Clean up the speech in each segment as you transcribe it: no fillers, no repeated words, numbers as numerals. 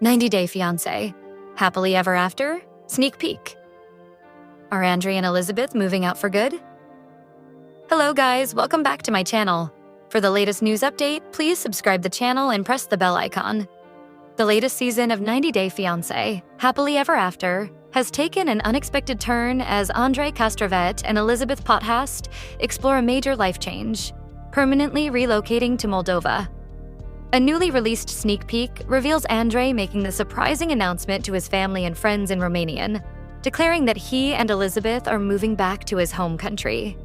90-Day Fiancé. Happily Ever After? Sneak peek. Are Andrei and Elizabeth moving out for good? Hello guys, welcome back to my channel. For the latest news update, please subscribe the channel and press the bell icon. The latest season of 90-Day Fiancé, Happily Ever After, has taken an unexpected turn as Andrei Castrovet and Elizabeth Pothast explore a major life change, permanently relocating to Moldova. A newly released sneak peek reveals Andrei making the surprising announcement to his family and friends in Romanian, declaring that he and Elizabeth are moving back to his home country.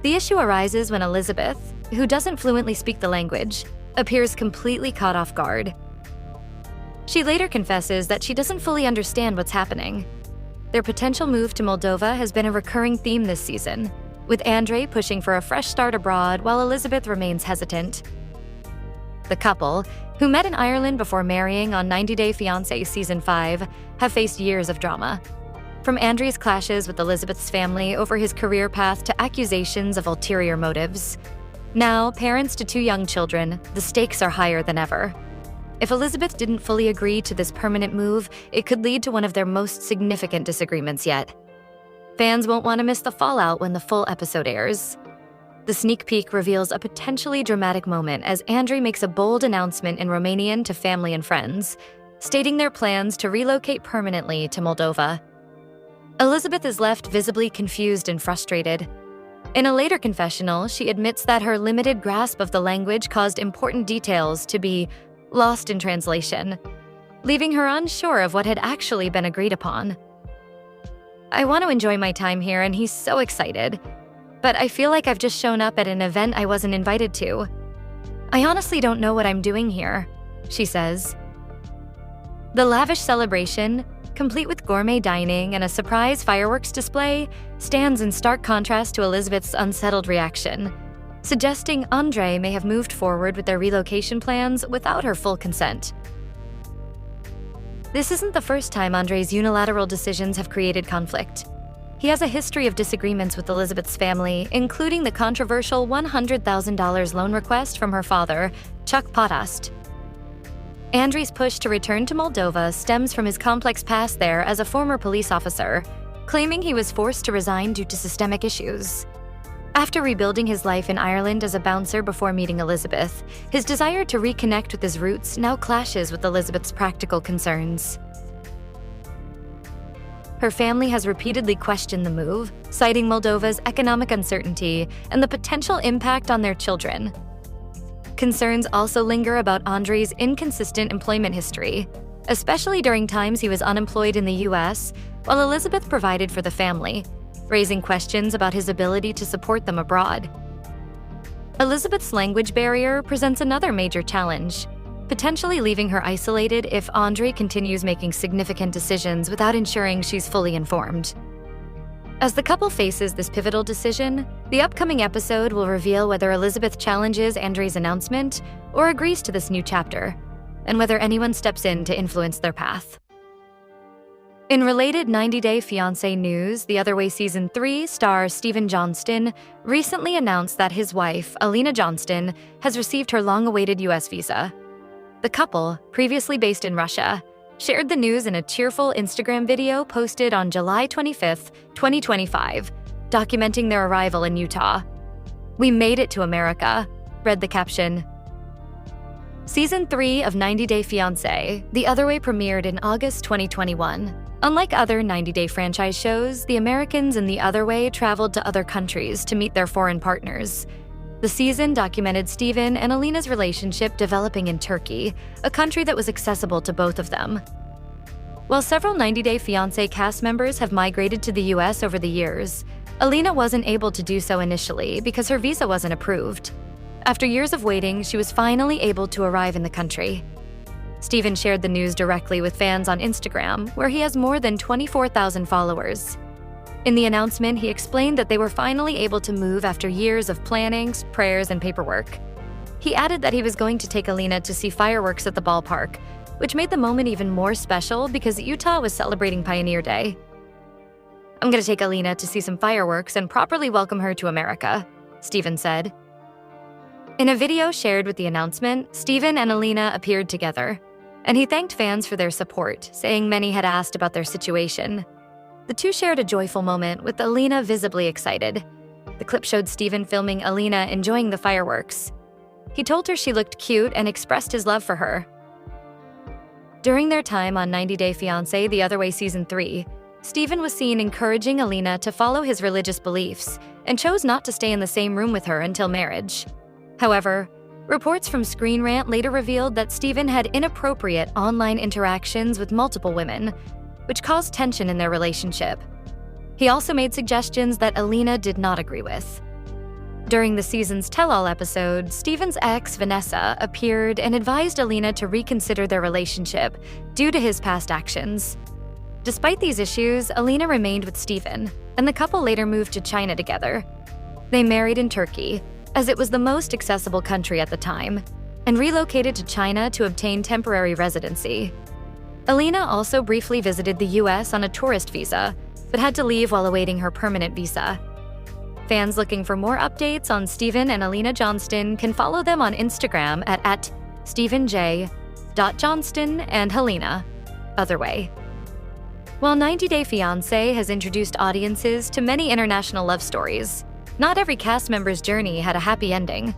The issue arises when Elizabeth, who doesn't fluently speak the language, appears completely caught off guard. She later confesses that she doesn't fully understand what's happening. Their potential move to Moldova has been a recurring theme this season, with Andrei pushing for a fresh start abroad while Elizabeth remains hesitant. The couple, who met in Ireland before marrying on 90-Day Fiancé Season 5, have faced years of drama. From Andrei's clashes with Elizabeth's family over his career path to accusations of ulterior motives. Now, parents to two young children, the stakes are higher than ever. If Elizabeth didn't fully agree to this permanent move, it could lead to one of their most significant disagreements yet. Fans won't want to miss the fallout when the full episode airs. The sneak peek reveals a potentially dramatic moment as Andrei makes a bold announcement in Romanian to family and friends, stating their plans to relocate permanently to Moldova. Elizabeth is left visibly confused and frustrated. In a later confessional, she admits that her limited grasp of the language caused important details to be lost in translation, leaving her unsure of what had actually been agreed upon. "I want to enjoy my time here, and he's so excited. But I feel like I've just shown up at an event I wasn't invited to. I honestly don't know what I'm doing here," she says. The lavish celebration, complete with gourmet dining and a surprise fireworks display, stands in stark contrast to Elizabeth's unsettled reaction, suggesting Andrei may have moved forward with their relocation plans without her full consent. This isn't the first time Andrei's unilateral decisions have created conflict. He has a history of disagreements with Elizabeth's family, including the controversial $100,000 loan request from her father, Chuck Pothast. Andrei's push to return to Moldova stems from his complex past there as a former police officer, claiming he was forced to resign due to systemic issues. After rebuilding his life in Ireland as a bouncer before meeting Elizabeth, his desire to reconnect with his roots now clashes with Elizabeth's practical concerns. Her family has repeatedly questioned the move, citing Moldova's economic uncertainty and the potential impact on their children. Concerns also linger about Andrei's inconsistent employment history, especially during times he was unemployed in the US, while Elizabeth provided for the family, raising questions about his ability to support them abroad. Elizabeth's language barrier presents another major challenge, potentially leaving her isolated if Andrei continues making significant decisions without ensuring she's fully informed. As the couple faces this pivotal decision, the upcoming episode will reveal whether Elizabeth challenges Andrei's announcement or agrees to this new chapter, and whether anyone steps in to influence their path. In related 90-Day Fiancé news, The Other Way Season 3 star Stephen Johnston recently announced that his wife, Alina Johnston, has received her long-awaited US visa. The couple, previously based in Russia, shared the news in a cheerful Instagram video posted on July 25, 2025, documenting their arrival in Utah. "We made it to America," read the caption. Season 3 of 90-Day Fiancé, The Other Way premiered in August 2021. Unlike other 90-Day franchise shows, the Americans in The Other Way traveled to other countries to meet their foreign partners. The season documented Stephen and Alina's relationship developing in Turkey, a country that was accessible to both of them. While several 90-Day Fiancé cast members have migrated to the US over the years, Alina wasn't able to do so initially because her visa wasn't approved. After years of waiting, she was finally able to arrive in the country. Stephen shared the news directly with fans on Instagram, where he has more than 24,000 followers. In the announcement, he explained that they were finally able to move after years of planning, prayers, and paperwork. He added that he was going to take Alina to see fireworks at the ballpark, which made the moment even more special because Utah was celebrating Pioneer Day. "I'm going to take Alina to see some fireworks and properly welcome her to America," Stephen said. In a video shared with the announcement, Stephen and Alina appeared together, and he thanked fans for their support, saying many had asked about their situation. The two shared a joyful moment, with Alina visibly excited. The clip showed Steven filming Alina enjoying the fireworks. He told her she looked cute and expressed his love for her. During their time on 90 Day Fiancé The Other Way Season 3, Steven was seen encouraging Alina to follow his religious beliefs and chose not to stay in the same room with her until marriage. However, reports from Screen Rant later revealed that Steven had inappropriate online interactions with multiple women, which caused tension in their relationship. He also made suggestions that Alina did not agree with. During the season's tell-all episode, Steven's ex, Vanessa, appeared and advised Alina to reconsider their relationship due to his past actions. Despite these issues, Alina remained with Steven, and the couple later moved to China together. They married in Turkey, as it was the most accessible country at the time, and relocated to China to obtain temporary residency. Alina also briefly visited the US on a tourist visa, but had to leave while awaiting her permanent visa. Fans looking for more updates on Steven and Alina Johnston can follow them on Instagram at stevenj.johnston and Helena, other way. While 90 Day Fiancé has introduced audiences to many international love stories, not every cast member's journey had a happy ending.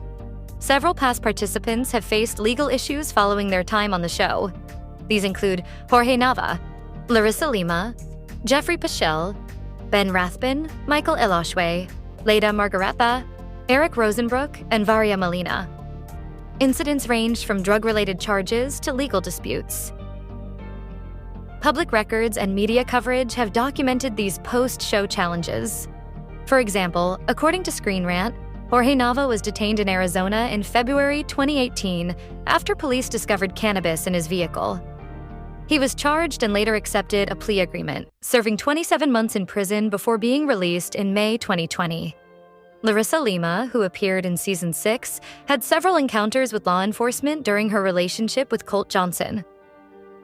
Several past participants have faced legal issues following their time on the show. These include Jorge Nava, Larissa Lima, Jeffrey Paschel, Ben Wrathben, Michael Eloshwe, Leda Margareta, Eric Rosenbrook, and Varia Molina. Incidents ranged from drug-related charges to legal disputes. Public records and media coverage have documented these post-show challenges. For example, according to Screen Rant, Jorge Nava was detained in Arizona in February 2018 after police discovered cannabis in his vehicle. He was charged and later accepted a plea agreement, serving 27 months in prison before being released in May 2020. Larissa Lima, who appeared in Season 6, had several encounters with law enforcement during her relationship with Colt Johnson.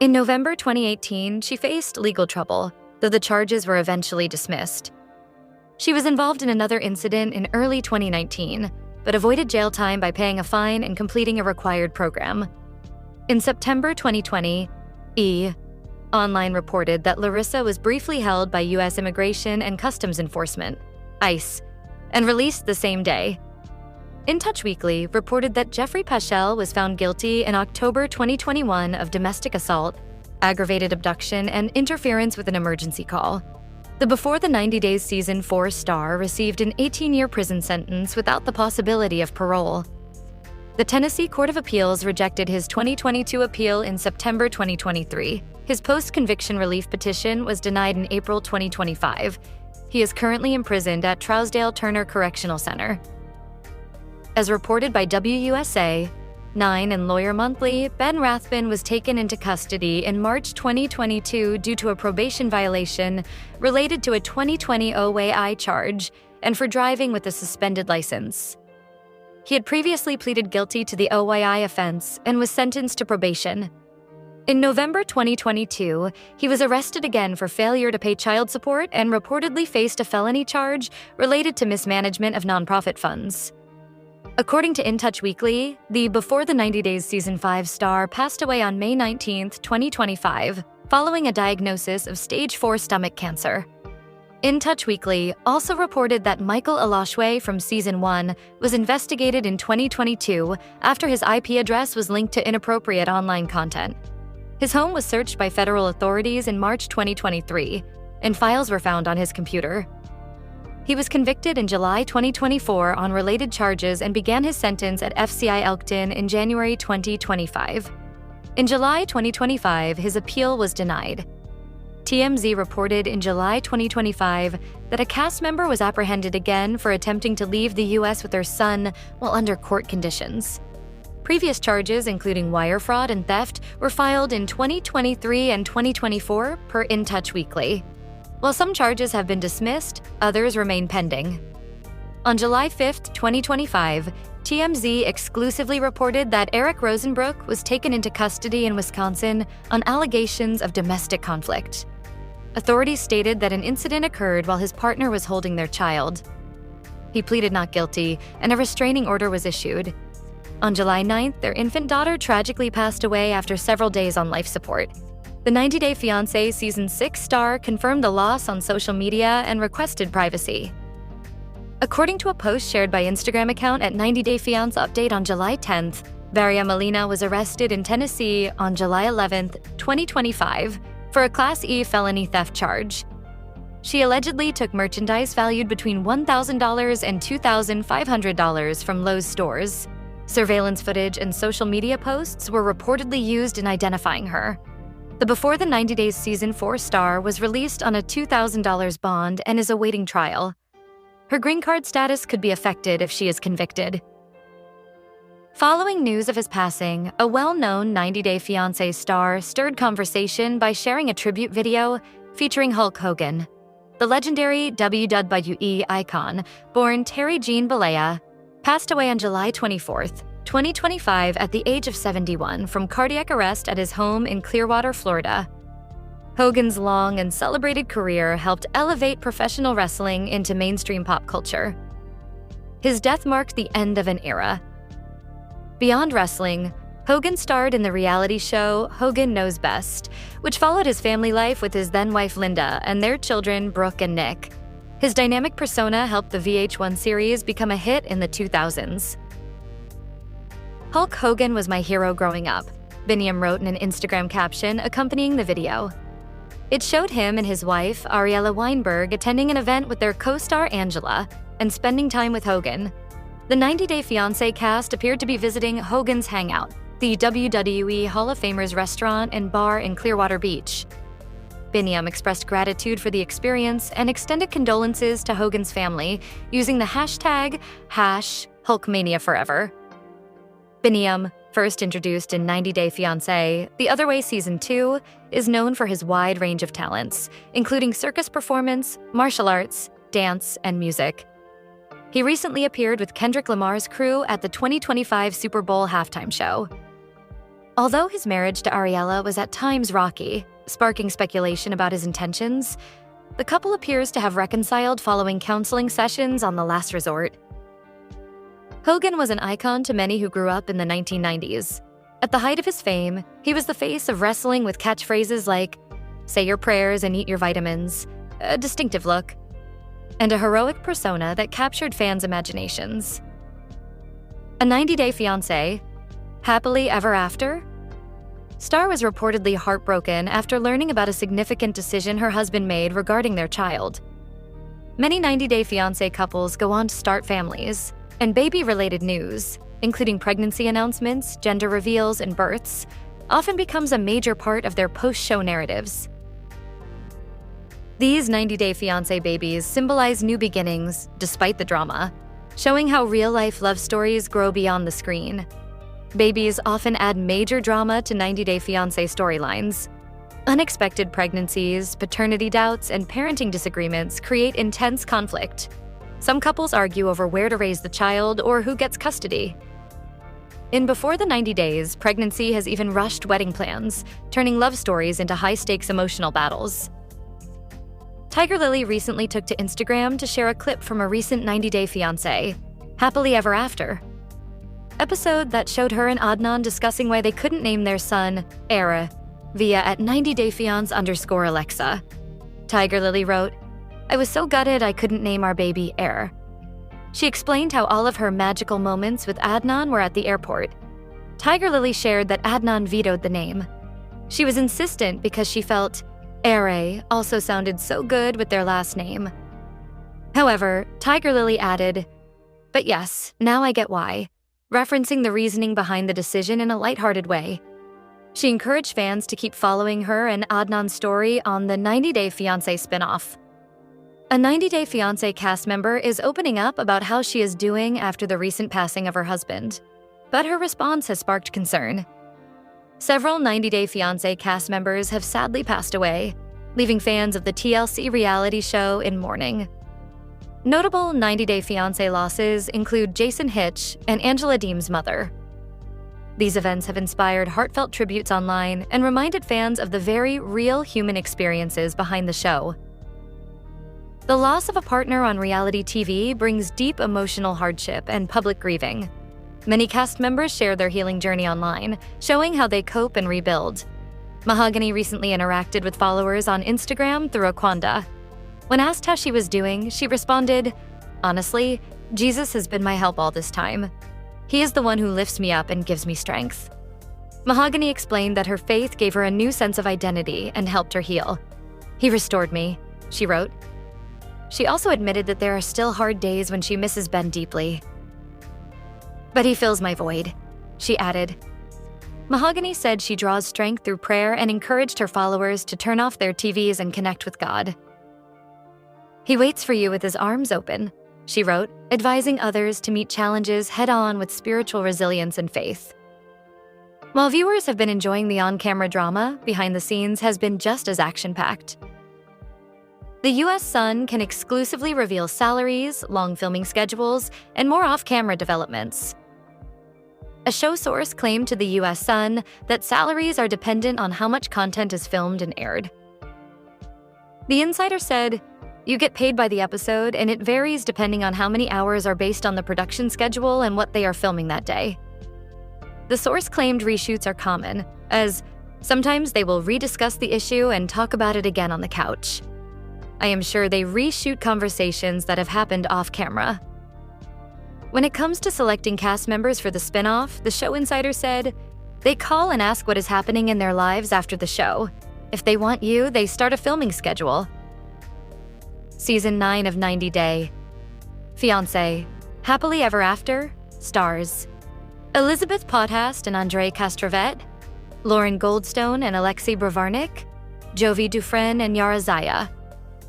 In November 2018, she faced legal trouble, though the charges were eventually dismissed. She was involved in another incident in early 2019, but avoided jail time by paying a fine and completing a required program. In September 2020, Online reported that Larissa was briefly held by U.S. Immigration and Customs Enforcement, ICE, and released the same day. In Touch Weekly reported that Jeffrey Paschel was found guilty in October 2021 of domestic assault, aggravated abduction, and interference with an emergency call. The Before the 90 Days Season 4 star received an 18-year prison sentence without the possibility of parole. The Tennessee Court of Appeals rejected his 2022 appeal in September 2023. His post-conviction relief petition was denied in April 2025. He is currently imprisoned at Trousdale Turner Correctional Center. As reported by WUSA 9 and Lawyer Monthly, Ben Wrathben was taken into custody in March 2022 due to a probation violation related to a 2020 OWI charge and for driving with a suspended license. He had previously pleaded guilty to the OYI offense and was sentenced to probation. In November 2022, he was arrested again for failure to pay child support and reportedly faced a felony charge related to mismanagement of nonprofit funds. According to In Touch Weekly, the Before the 90 Days Season 5 star passed away on May 19, 2025, following a diagnosis of stage 4 stomach cancer. In Touch Weekly also reported that Michael Eloshwe from Season 1 was investigated in 2022 after his IP address was linked to inappropriate online content. His home was searched by federal authorities in March 2023, and files were found on his computer. He was convicted in July 2024 on related charges and began his sentence at FCI Elkton in January 2025. In July 2025, his appeal was denied. TMZ reported in July 2025 that a cast member was apprehended again for attempting to leave the U.S. with their son while under court conditions. Previous charges, including wire fraud and theft, were filed in 2023 and 2024 per In Touch Weekly. While some charges have been dismissed, others remain pending. On July 5, 2025, TMZ exclusively reported that Eric Rosenbrook was taken into custody in Wisconsin on allegations of domestic conflict. Authorities stated that an incident occurred while his partner was holding their child. He pleaded not guilty, and a restraining order was issued. On July 9th, their infant daughter tragically passed away after several days on life support. The 90 Day Fiancé Season 6 star confirmed the loss on social media and requested privacy. According to a post shared by Instagram account at 90 Day Fiancé Update on July 10th, Varia Molina was arrested in Tennessee on July 11th, 2025, for a Class E felony theft charge. She allegedly took merchandise valued between $1,000 and $2,500 from Lowe's stores. Surveillance footage and social media posts were reportedly used in identifying her. The Before the 90 Days Season 4 star was released on a $2,000 bond and is awaiting trial. Her green card status could be affected if she is convicted. Following news of his passing, a well-known 90 Day Fiancé star stirred conversation by sharing a tribute video featuring Hulk Hogan. The legendary WWE icon, born Terry Jean Bollea, passed away on July 24th, 2025 at the age of 71 from cardiac arrest at his home in Clearwater, Florida. Hogan's long and celebrated career helped elevate professional wrestling into mainstream pop culture. His death marked the end of an era. Beyond wrestling, Hogan starred in the reality show Hogan Knows Best, which followed his family life with his then-wife Linda and their children Brooke and Nick. His dynamic persona helped the VH1 series become a hit in the 2000s. Hulk Hogan was my hero growing up, Biniam wrote in an Instagram caption accompanying the video. It showed him and his wife, Ariella Weinberg, attending an event with their co-star Angela and spending time with Hogan. The 90 Day Fiancé cast appeared to be visiting Hogan's Hangout, the WWE Hall of Famers restaurant and bar in Clearwater Beach. Biniam expressed gratitude for the experience and extended condolences to Hogan's family using the hashtag #HulkManiaForever. Biniam, first introduced in 90 Day Fiancé, The Other Way Season 2, is known for his wide range of talents, including circus performance, martial arts, dance, and music. He recently appeared with Kendrick Lamar's crew at the 2025 Super Bowl halftime show. Although his marriage to Ariella was at times rocky, sparking speculation about his intentions, the couple appears to have reconciled following counseling sessions on the last resort. Hogan was an icon to many who grew up in the 1990s. At the height of his fame, he was the face of wrestling with catchphrases like, "Say your prayers and eat your vitamins," a distinctive look, and a heroic persona that captured fans' imaginations. A 90 Day Fiancé, Happily Ever After? Star was reportedly heartbroken after learning about a significant decision her husband made regarding their child. Many 90 Day Fiancé couples go on to start families, and baby-related news, including pregnancy announcements, gender reveals, and births, often becomes a major part of their post-show narratives. These 90 Day Fiancé babies symbolize new beginnings, despite the drama, showing how real-life love stories grow beyond the screen. Babies often add major drama to 90 Day Fiancé storylines. Unexpected pregnancies, paternity doubts, and parenting disagreements create intense conflict. Some couples argue over where to raise the child or who gets custody. In Before the 90 Days, pregnancy has even rushed wedding plans, turning love stories into high-stakes emotional battles. Tiger Lily recently took to Instagram to share a clip from a recent 90 Day Fiancé, Happily Ever After episode that showed her and Adnan discussing why they couldn't name their son Era via at 90 Day Fiance_Alexa. Tiger Lily wrote, "I was so gutted I couldn't name our baby Air." She explained how all of her magical moments with Adnan were at the airport. Tiger Lily shared that Adnan vetoed the name. She was insistent because she felt Air also sounded so good with their last name. However, Tiger Lily added, "But yes, now I get why," referencing the reasoning behind the decision in a lighthearted way. She encouraged fans to keep following her and Adnan's story on the 90 Day Fiancé spinoff. A 90 Day Fiancé cast member is opening up about how she is doing after the recent passing of her husband, but her response has sparked concern. Several 90 Day Fiancé cast members have sadly passed away, leaving fans of the TLC reality show in mourning. Notable 90 Day Fiancé losses include Jason Hitch and Angela Deem's mother. These events have inspired heartfelt tributes online and reminded fans of the very real human experiences behind the show. The loss of a partner on reality TV brings deep emotional hardship and public grieving. Many cast members share their healing journey online, showing how they cope and rebuild. Mahogany recently interacted with followers on Instagram through a quanda. When asked how she was doing, she responded, "Honestly, Jesus has been my help all this time. He is the one who lifts me up and gives me strength." Mahogany explained that her faith gave her a new sense of identity and helped her heal. "He restored me," she wrote. She also admitted that there are still hard days when she misses Ben deeply. "But he fills my void," she added. Mahogany said she draws strength through prayer and encouraged her followers to turn off their TVs and connect with God. "He waits for you with his arms open," she wrote, advising others to meet challenges head-on with spiritual resilience and faith. While viewers have been enjoying the on-camera drama, behind the scenes has been just as action-packed. The US Sun can exclusively reveal salaries, long filming schedules, and more off-camera developments. A show source claimed to the US Sun that salaries are dependent on how much content is filmed and aired. The insider said, "You get paid by the episode, and it varies depending on how many hours are based on the production schedule and what they are filming that day." The source claimed reshoots are common, as sometimes they will rediscuss the issue and talk about it again on the couch. "I am sure they reshoot conversations that have happened off-camera." When it comes to selecting cast members for the spin-off, the show insider said, "They call and ask what is happening in their lives after the show. If they want you, they start a filming schedule." Season 9 of 90 Day. Fiancé. Happily Ever After. Stars. Elizabeth Podhast and Andrei Castrovet. Lauren Goldstone and Alexei Bravarnik. Jovi Dufresne and Yara Zaya.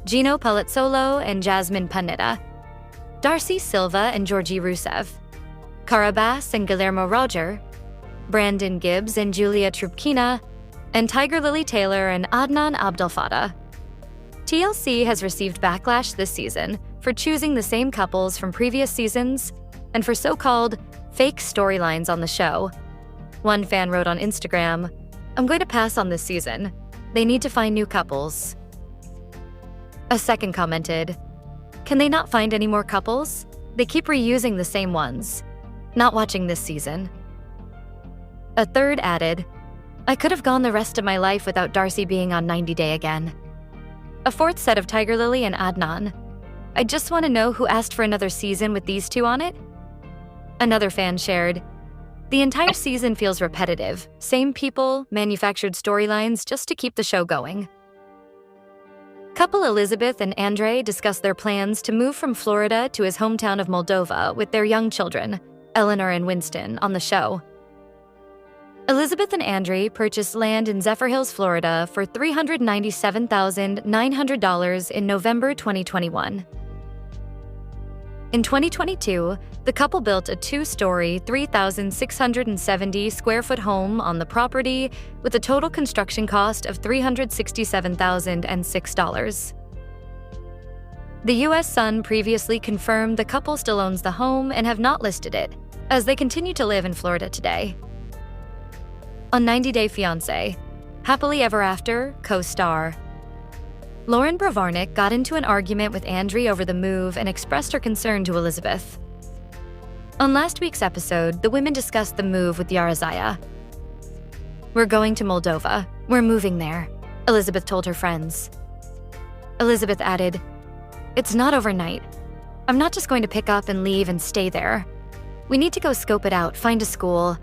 Gino Palazzolo and Jasmine Panetta. Darcy Silva and Georgie Rusev. Cara Bass and Guillermo Roger. Brandon Gibbs and Julia Trubkina. And Tiger Lily Taylor and Adnan Abdelfattah. TLC has received backlash this season for choosing the same couples from previous seasons and for so-called fake storylines on the show. One fan wrote on Instagram, "I'm going to pass on this season. They need to find new couples." A second commented, "Can they not find any more couples? They keep reusing the same ones. Not watching this season." A third added, "I could have gone the rest of my life without Darcy being on 90 Day again." A fourth said of Tiger Lily and Adnan, "I just want to know who asked for another season with these two on it." Another fan shared, "The entire season feels repetitive. Same people, manufactured storylines just to keep the show going." Couple Elizabeth and Andrei discussed their plans to move from Florida to his hometown of Moldova with their young children, Eleanor and Winston, on the show. Elizabeth and Andrei purchased land in Zephyr Hills, Florida for $397,900 in November 2021. In 2022, the couple built a two-story, 3,670-square-foot home on the property with a total construction cost of $367,006. The US Sun previously confirmed the couple still owns the home and have not listed it, as they continue to live in Florida today. On 90 Day Fiancé, Happily Ever After co-star. Lauren Bravarnik got into an argument with Andrei over the move and expressed her concern to Elizabeth. On last week's episode, the women discussed the move with Yara Zaya. "We're going to Moldova. We're moving there," Elizabeth told her friends. Elizabeth added, "It's not overnight. I'm not just going to pick up and leave and stay there. We need to go scope it out, find a school.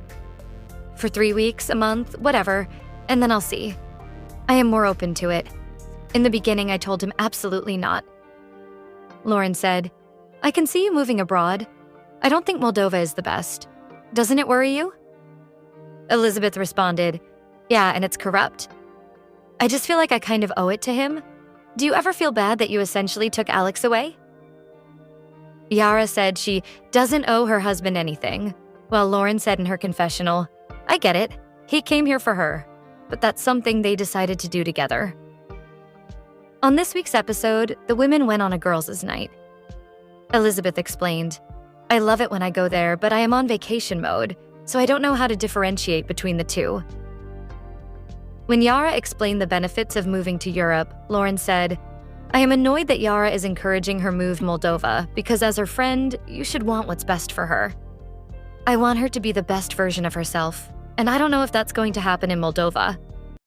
For 3 weeks, a month, whatever, and then I'll see. I am more open to it. In the beginning, I told him absolutely not." Lauren said, "I can see you moving abroad. I don't think Moldova is the best. Doesn't it worry you?" Elizabeth responded, "Yeah, and it's corrupt. I just feel like I kind of owe it to him. Do you ever feel bad that you essentially took Alex away?" Yara said she doesn't owe her husband anything, while Lauren said in her confessional, "I get it. He came here for her, but that's something they decided to do together." On this week's episode, the women went on a girls' night. Elizabeth explained, "I love it when I go there, but I am on vacation mode, so I don't know how to differentiate between the two." When Yara explained the benefits of moving to Europe, Lauren said, "I am annoyed that Yara is encouraging her move to Moldova because as her friend, you should want what's best for her." I want her to be the best version of herself, and I don't know if that's going to happen in Moldova.